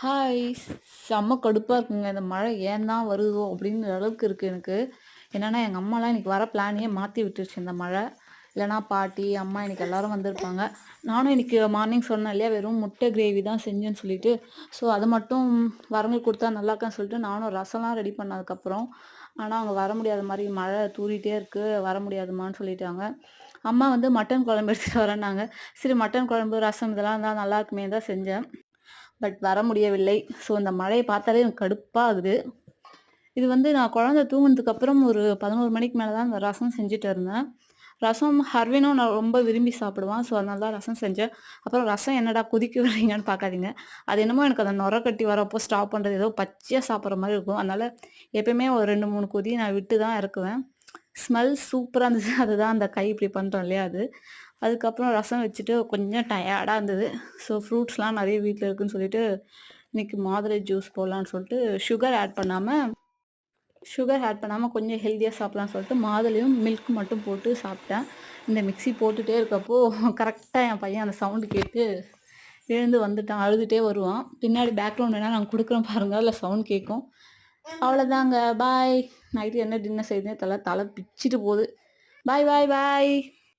Hi! செம்ம கடுப்பா இருக்குங்க. இந்த மழை ஏன் தான் வருதோ! அப்படிங்கிற அளவுக்கு இருக்கு எனக்கு. என்னன்னா, எங்க அம்மாலாம் இன்னைக்கு வர பிளானையே மாத்தி விட்டுருச்சு இந்த மழை. இல்லன்னா பாட்டி, அம்மா இன்னைக்கு எல்லாரும் வந்திருப்பாங்க. நானும் இன்னைக்கு மார்னிங் சொன்னேன் இல்லையா, வெறும் முட்டை கிரேவி தான் செஞ்சேன்னு சொல்லிட்டு. ஸோ அது மட்டும் வரவங்களுக்கு குடுத்தா நல்லாருக்கான்னு சொல்லிட்டு நானும் ரசம்லாம் ரெடி பண்ணதுக்கப்புறம், ஆனா அவங்க வர முடியாத மாரி மழை தூறிட்டே இருக்கு, வர முடியாதும்மான்னு சொல்லிட்டாங்க. அம்மா வந்து மட்டன் குழம்பு எடுத்துட்டு வரேன்னாங்க. சரி மட்டன் குழம்பு, ரசம் இதெல்லாம் இருந்தா நல்லாருக்குமேன்னு தான் செஞ்சேன். பட் வர முடியவில்லை. ஸோ இந்த மழைய பார்த்தாலே எனக்கு கடுப்பாகுது. இது வந்து நான் குழந்தை தூங்குனதுக்கு அப்புறம் ஒரு 11 மணிக்கு மேல தான் இந்த ரசம் செஞ்சுட்டு இருந்தேன். ரசம் ஹர்வினும் நான் ரொம்ப விரும்பி சாப்பிடுவான். ஸோ அதனால தான் ரசம் செஞ்சேன். அப்புறம் ரசம் என்னடா கொதிக்க விடுறீங்கன்னு பார்க்காதீங்க. அது என்னமோ எனக்கு அந்த நொர கட்டி வரப்போ ஸ்டாப் பண்றது ஏதோ பச்சையா சாப்பிடுற மாரி இருக்கும். அதனால எப்பயுமே ஒரு 2, 3 கொதி நான் விட்டு தான் இறக்குவேன். ஸ்மெல் சூப்பரா இருந்துச்சு. அதுதான் அந்த கை இப்படி பண்றோம் இல்லையா அது. அதுக்கப்புறம் ரசம் வச்சுட்டு கொஞ்சம் டயர்டா இருந்தது. ஸோ ஃப்ரூட்ஸ்லாம் நெறைய வீட்ல இருக்குன்னு சொல்லிட்டு, இன்னைக்கு மாதுளை ஜூஸ் போடலான்னு சொல்லிட்டு சுகர் ஆட் பண்ணாம கொஞ்சம் ஹெல்தியா சாப்பிடலாம்னு சொல்லிட்டு மாதுளையும், மில்க் மட்டும் போட்டு சாப்பிட்டேன். இந்த மிக்ஸி போட்டுட்டே இருக்கப்போ கரெக்ட்டா என் பையன் அந்த சவுண்ட் கேட்டு எழுந்து வந்துட்டான். அழுதுட்டே வருவான். பின்னாடி பேக்ரவுண்ட் வேணா நான் குடுக்குறேன் பாருங்க. அதில சவுண்ட் கேட்கும். அவ்வளோதாங்க. பாய். நைட்டு என்ன டின்னர் செய்றதுன்னே தெரியல. தல பிச்சுட்டு போகுது. பாய், பாய், பாய்.